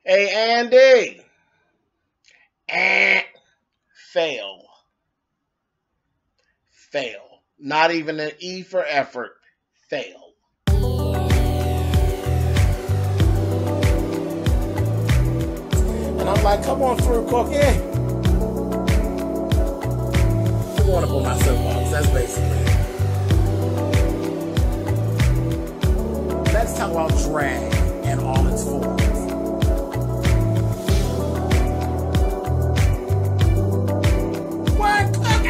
Hey, Andy. Fail. Fail. Not even an E for effort. Fail. And I'm like, come on through, Cookie. I'm going up on my soapbox. That's basically it. Let's talk about drag and all its forms. What, Cookie?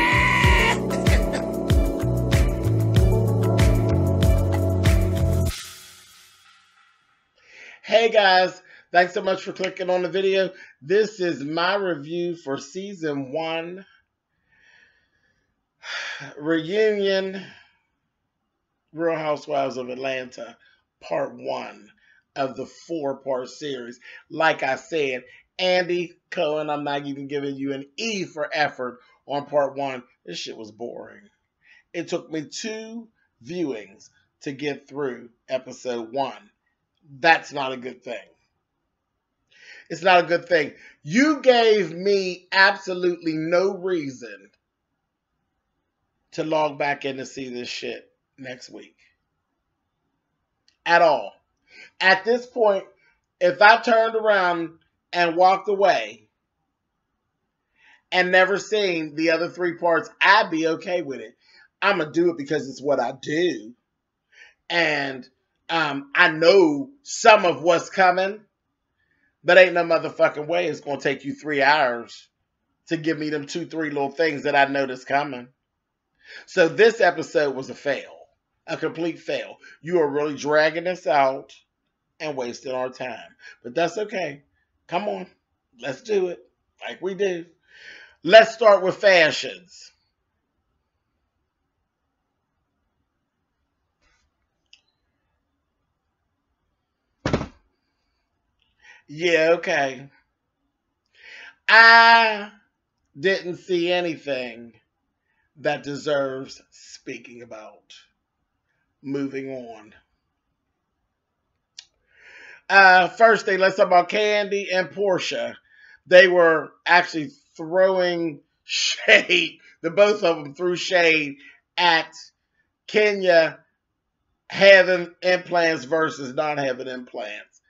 Hey guys, thanks so much for clicking on the video. This is my review for season 1 reunion Real Housewives of Atlanta part 1 of the 4-part series. Like I said, Andy Cohen, I'm not even giving you an E for effort on part 1. This shit was boring. It took me 2 viewings to get through episode 1. That's not a good thing. It's not a good thing. You gave me absolutely no reason to log back in to see this shit next week. At all. At this point, if I turned around and walked away and never seen the other 3 parts, I'd be okay with it. I'm going to do it because it's what I do. And I know some of what's coming, but ain't no motherfucking way it's going to take you 3 hours to give me them 2-3 little things that I noticed coming. So this episode was a fail. A complete fail. You are really dragging this out and wasting our time. But that's okay. Come on. Let's do it like we do. Let's start with fashions. Yeah, okay. I didn't see anything that deserves speaking about. Moving on. First thing, let's talk about Candy and Portia. They were actually throwing shade. The both of them threw shade at Kenya having implants versus not having implants.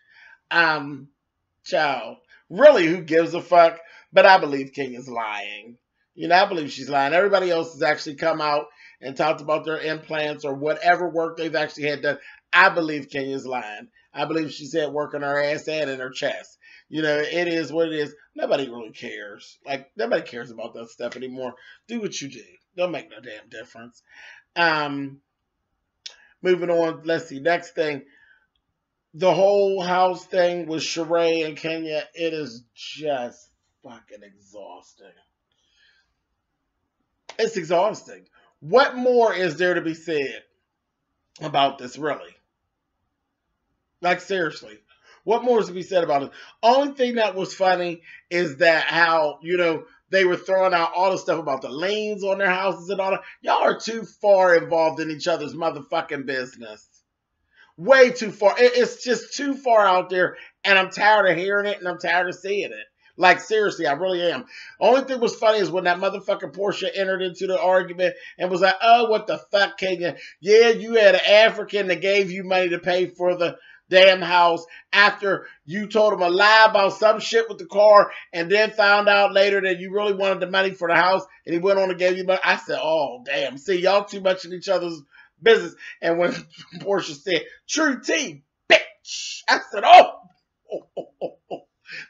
Child, really, who gives a fuck? But I believe Kenya's lying. You know, I believe she's lying. Everybody else has actually come out and talked about their implants or whatever work they've actually had done. I believe Kenya's lying. I believe she's had work on her ass and in her chest. You know, it is what it is. Nobody really cares. Like, nobody cares about that stuff anymore. Do what you do. Don't make no damn difference. Moving on. Let's see. Next thing. The whole house thing with Sheree and Kenya, it is just fucking exhausting. It's exhausting. What more is there to be said about this, really? Like, seriously. What more is to be said about it? Only thing that was funny is that how, you know, they were throwing out all the stuff about the liens on their houses and all that. Y'all are too far involved in each other's motherfucking business. Way too far. It's just too far out there, and I'm tired of hearing it, and I'm tired of seeing it. Like, seriously, I really am. Only thing was funny is when that motherfucking Portia entered into the argument and was like, oh, what the fuck, Kenya? Yeah, you had an African that gave you money to pay for the damn house after you told him a lie about some shit with the car and then found out later that you really wanted the money for the house and he went on and gave you money. I said, oh, damn. See, y'all too much in each other's business. And when Portia said, true tea, bitch, I said, oh.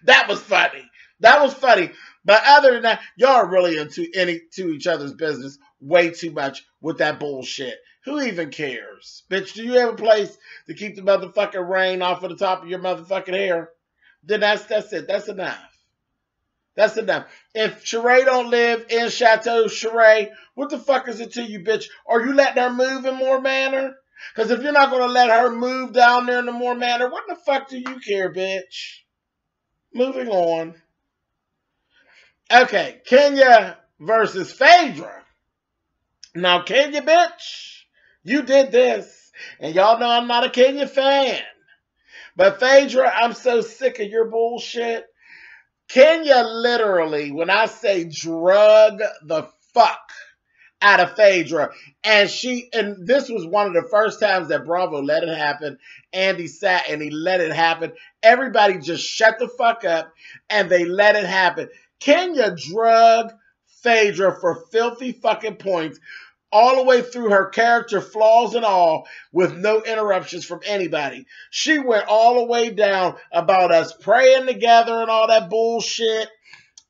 That was funny. That was funny. But other than that, y'all are really into each other's business way too much with that bullshit. Who even cares? Bitch, do you have a place to keep the motherfucking rain off of the top of your motherfucking hair? Then that's it. That's enough. That's enough. If Sheree don't live in Chateau Sheree, what the fuck is it to you, bitch? Are you letting her move in Moore Manor? Because if you're not going to let her move down there in the Moore Manor, what the fuck do you care, bitch? Moving on. Okay, Kenya versus Phaedra. Now, Kenya, bitch, you did this. And y'all know I'm not a Kenya fan. But Phaedra, I'm so sick of your bullshit. Kenya literally, when I say drug the fuck out of Phaedra, and this was one of the first times that Bravo let it happen. Andy sat and he let it happen. Everybody just shut the fuck up and they let it happen. Kenya drug Phaedra for filthy fucking points all the way through her character flaws and all, with no interruptions from anybody. She went all the way down about us praying together and all that bullshit.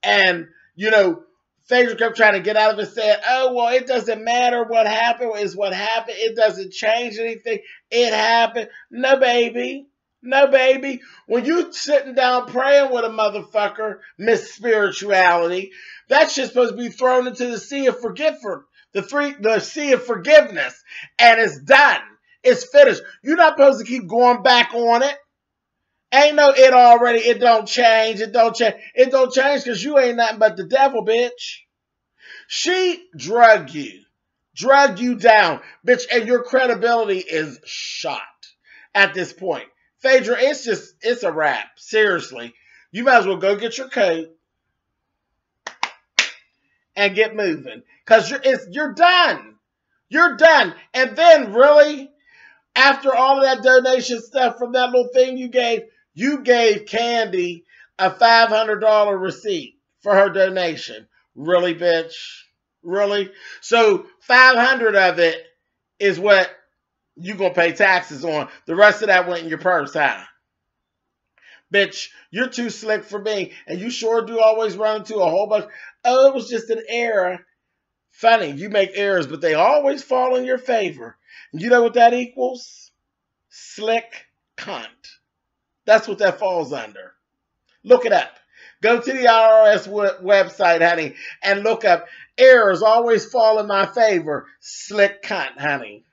And, you know, Phaedra kept trying to get out of it, saying, oh, well, it doesn't matter. What happened is what happened. It doesn't change anything. It happened. No, baby. No, baby. When you sitting down praying with a motherfucker, Miss Spirituality, that shit's supposed to be thrown into the sea of forgiveness. The sea of forgiveness, and it's done. It's finished. You're not supposed to keep going back on it. Ain't no it don't change. It don't change. It don't change because you ain't nothing but the devil, bitch. She drugged you down, bitch, and your credibility is shot at this point. Phaedra, it's a wrap. Seriously. You might as well go get your coat and get moving. Because you're done. You're done. And then, really, after all of that donation stuff from that little thing you gave Candy a $500 receipt for her donation. Really, bitch? Really? So, 500 of it is what you're going to pay taxes on. The rest of that went in your purse, huh? Bitch, you're too slick for me. And you sure do always run into a whole bunch. Oh, it was just an error. Funny, you make errors, but they always fall in your favor. You know what that equals? Slick cunt. That's what that falls under. Look it up. Go to the IRS website, honey, and look up errors always fall in my favor. Slick cunt, honey.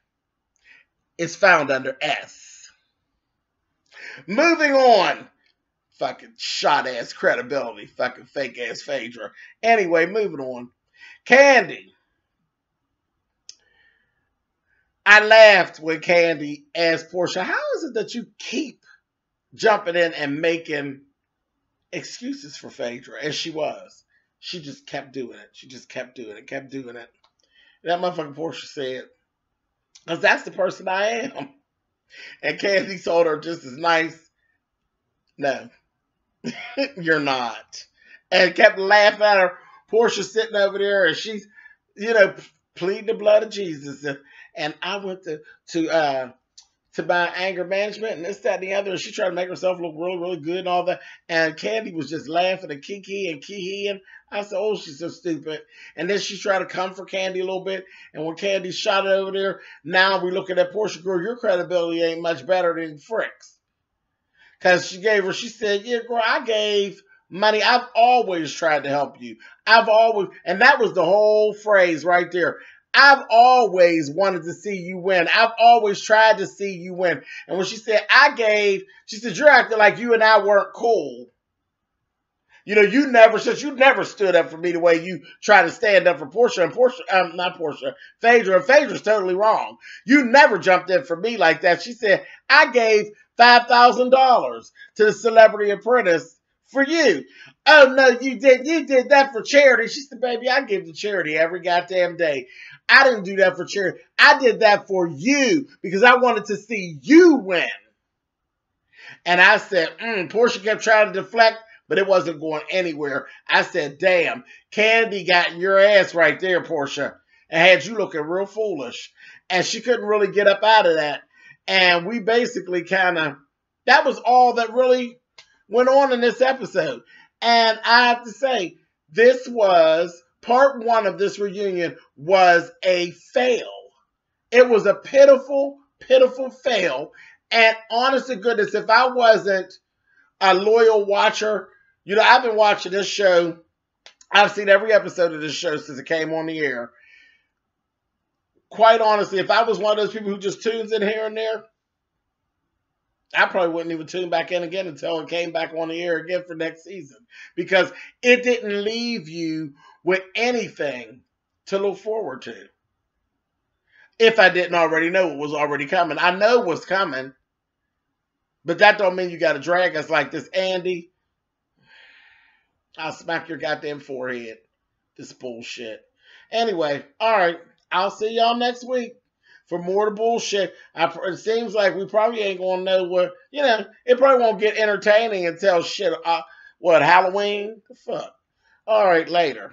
It's found under S. Moving on. Fucking shot-ass credibility. Fucking fake-ass Phaedra. Anyway, moving on. Candy. I laughed when Candy asked Portia, how is it that you keep jumping in and making excuses for Phaedra? And she was. She just kept doing it. She just kept doing it, kept doing it. And that motherfucking Portia said, because that's the person I am. And Candy told her just as nice, no, you're not. And kept laughing at her. Portia sitting over there and she's, you know, pleading the blood of Jesus. And I went to my anger management and this, that, and the other. And she tried to make herself look really, really good and all that. And Candy was just laughing and kiki-ing. I said, oh, she's so stupid. And then she tried to comfort Candy a little bit. And when Candy shot it over there, now we looking at Portia, girl, your credibility ain't much better than Frick's. Because she said, yeah, girl, I gave money. I've always tried to help you. And that was the whole phrase right there. I've always wanted to see you win. I've always tried to see you win. And when she said, she said, you're acting like you and I weren't cool. You know, you never stood up for me the way you try to stand up for Portia. And not Portia, Phaedra. And Phaedra's totally wrong. You never jumped in for me like that. She said, I gave $5,000 to the Celebrity Apprentice for you. Oh, no, you did. You did that for charity. She said, baby, I give to charity every goddamn day. I didn't do that for charity. I did that for you because I wanted to see you win. And I said, Portia kept trying to deflect, but it wasn't going anywhere. I said, damn, Candy got your ass right there, Portia, and had you looking real foolish. And she couldn't really get up out of that. And we basically that was all that really went on in this episode. And I have to say, this was, part one of this reunion was a fail. It was a pitiful, pitiful fail. And honest to goodness, if I wasn't a loyal watcher, you know, I've been watching this show. I've seen every episode of this show since it came on the air. Quite honestly, if I was one of those people who just tunes in here and there, I probably wouldn't even tune back in again until it came back on the air again for next season. Because it didn't leave you with anything to look forward to. If I didn't already know what was already coming. I know what's coming. But that don't mean you got to drag us like this, Andy. I'll smack your goddamn forehead. This bullshit. Anyway, all right. I'll see y'all next week for more of the bullshit. It seems like we probably ain't going to know what, it probably won't get entertaining until shit, Halloween? The fuck? All right, later.